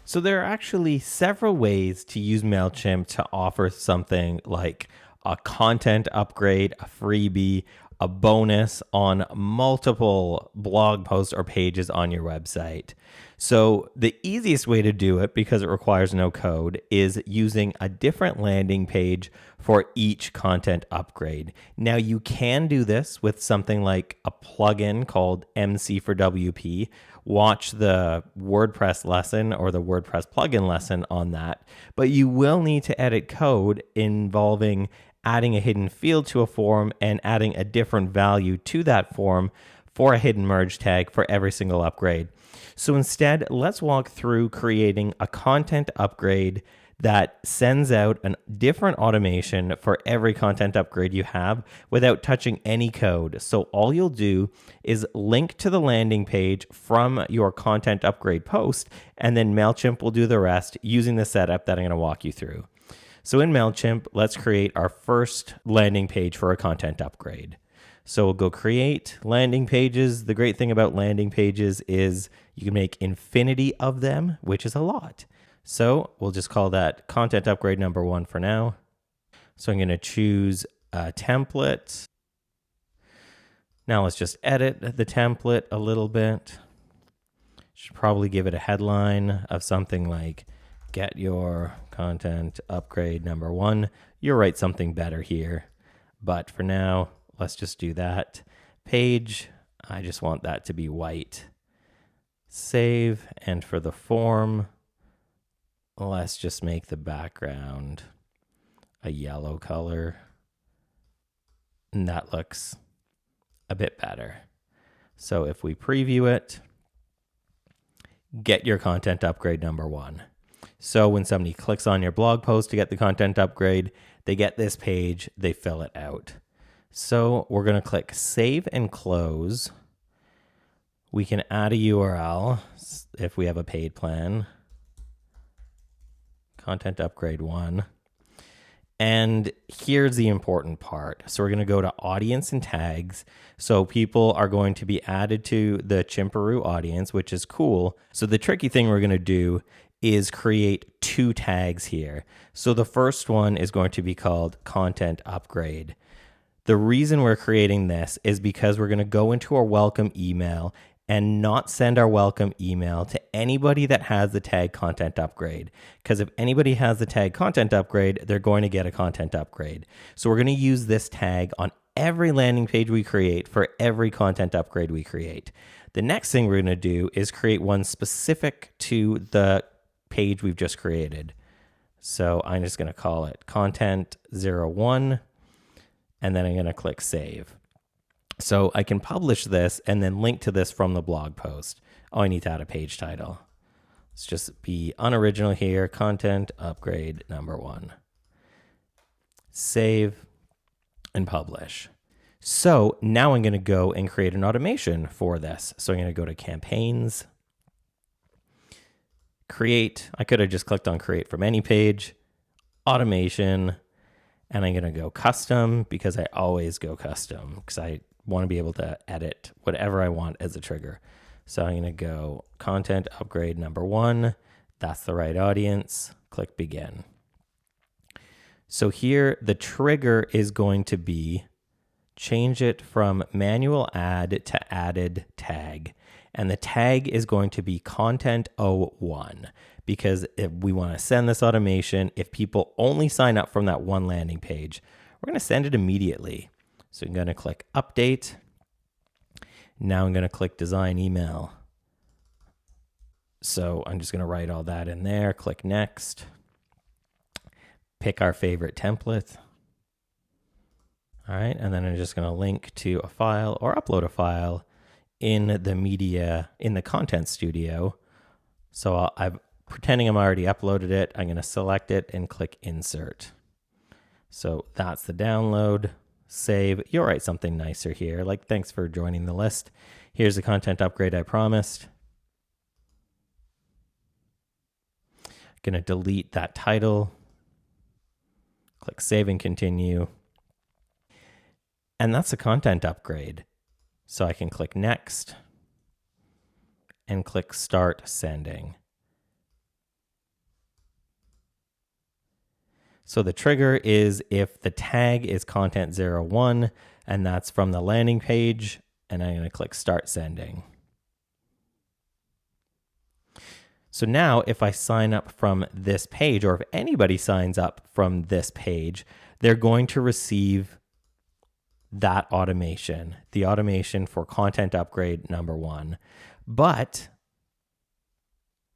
So there are actually several ways to use Mailchimp to offer something like a content upgrade, a freebie, a bonus on multiple blog posts or pages on your website. So the easiest way to do it, because it requires no code, is using a different landing page for each content upgrade. Now you can do this with something like a plugin called MC for WP. Watch the WordPress lesson or the WordPress plugin lesson on that. But you will need to edit code involving adding a hidden field to a form and adding a different value to that form for a hidden merge tag for every single upgrade. So instead, let's walk through creating a content upgrade that sends out a different automation for every content upgrade you have without touching any code. So all you'll do is link to the landing page from your content upgrade post, and then Mailchimp will do the rest using the setup that I'm going to walk you through. So in Mailchimp, let's create our first landing page for a content upgrade. So we'll go create landing pages. The great thing about landing pages is you can make infinity of them, which is a lot. So we'll just call that content upgrade number 1 for now. So I'm going to choose a template. Now let's just edit the template a little bit. Should probably give it a headline of something like, get your content upgrade number 1. You'll write something better here. But for now, let's just do that. Page, I just want that to be white. Save, and for the form, let's just make the background a yellow color. And that looks a bit better. So if we preview it, get your content upgrade number 1. So when somebody clicks on your blog post to get the content upgrade, they get this page, they fill it out. So we're going to click Save and Close. We can add a URL if we have a paid plan. Content upgrade 1. And here's the important part. So we're going to go to audience and tags. So people are going to be added to the Chimperoo audience, which is cool. So the tricky thing we're going to do is create 2 tags here. So the first one is going to be called content upgrade. The reason we're creating this is because we're going to go into our welcome email and not send our welcome email to anybody that has the tag content upgrade. Because if anybody has the tag content upgrade, they're going to get a content upgrade. So we're going to use this tag on every landing page we create for every content upgrade we create. The next thing we're going to do is create one specific to the page we've just created. So I'm just going to call it content 01, and then I'm going to click save. So I can publish this and then link to this from the blog post. Oh, I need to add a page title. Let's just be unoriginal here. Content upgrade number 1. Save and publish. So now I'm going to go and create an automation for this. So I'm going to go to campaigns, create. I could have just clicked on create from any page, automation, and I'm going to go custom because I always go custom because I want to be able to edit whatever I want as a trigger. So I'm going to go content upgrade number 1. That's the right audience. Click begin. So here the trigger is going to be change it from manual add to added tag. And the tag is going to be content 01 because if we want to send this automation, if people only sign up from that one landing page, we're going to send it immediately. So I'm going to click update. Now I'm going to click design email. So I'm just going to write all that in there. Click next. Pick our favorite template. All right. And then I'm just going to link to a file or upload a file in the media, in the content studio. So I'm pretending I'm already uploaded it. I'm going to select it and click insert. So that's the download. Save. You'll write something nicer here, like thanks for joining the list. Here's the content upgrade I promised. Going to delete that title. Click save and continue. And that's a content upgrade. So I can click next and click start sending. So the trigger is if the tag is content01, and that's from the landing page, and I'm going to click start sending. So now if I sign up from this page, or if anybody signs up from this page, they're going to receive that automation, the automation for content upgrade number 1. But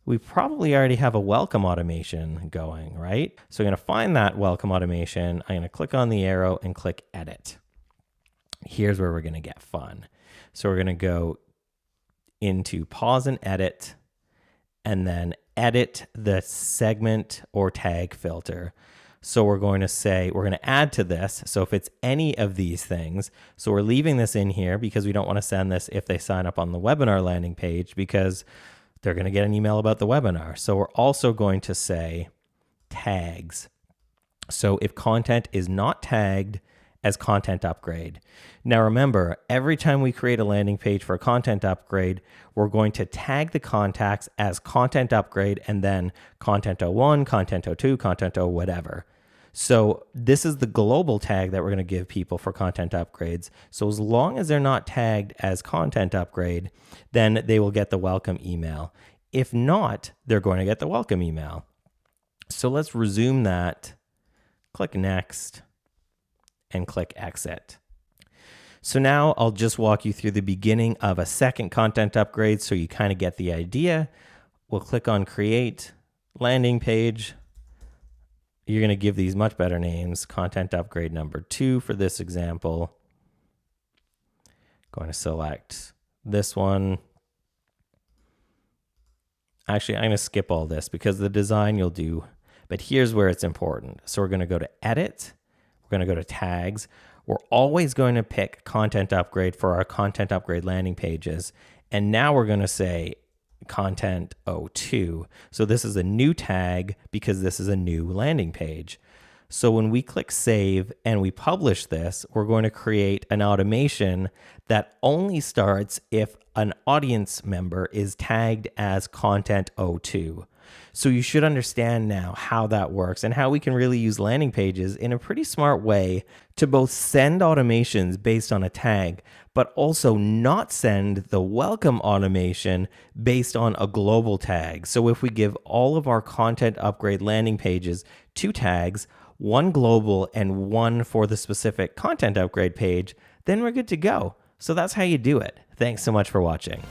we probably already have a welcome automation going, right? So I'm going to find that welcome automation. I'm going to click on the arrow and click edit. Here's where we're going to get fun. So we're going to go into pause and edit, and then edit the segment or tag filter. So we're going to say, we're going to add to this. So if it's any of these things, so we're leaving this in here because we don't want to send this if they sign up on the webinar landing page, because they're going to get an email about the webinar. So we're also going to say tags. So if content is not tagged as content upgrade. Now remember, every time we create a landing page for a content upgrade, we're going to tag the contacts as content upgrade and then content 01, content 02, content 0 whatever. So this is the global tag that we're going to give people for content upgrades. So as long as they're not tagged as content upgrade, then they will get the welcome email. If not, they're going to get the welcome email. So let's resume that, click next, and click exit. So now I'll just walk you through the beginning of a second content upgrade so you kind of get the idea. We'll click on create landing page. You're going to give these much better names. Content upgrade number 2 for this example. Going to select this one. Actually, I'm going to skip all this because the design you'll do, but here's where it's important. So we're going to go to edit. We're going to go to tags. We're always going to pick content upgrade for our content upgrade landing pages. And now we're going to say content 02. So this is a new tag because this is a new landing page. So when we click save and we publish this, we're going to create an automation that only starts if an audience member is tagged as content 02. So you should understand now how that works and how we can really use landing pages in a pretty smart way to both send automations based on a tag, but also not send the welcome automation based on a global tag. So if we give all of our content upgrade landing pages 2 tags, one global and one for the specific content upgrade page, then we're good to go. So that's how you do it. Thanks so much for watching.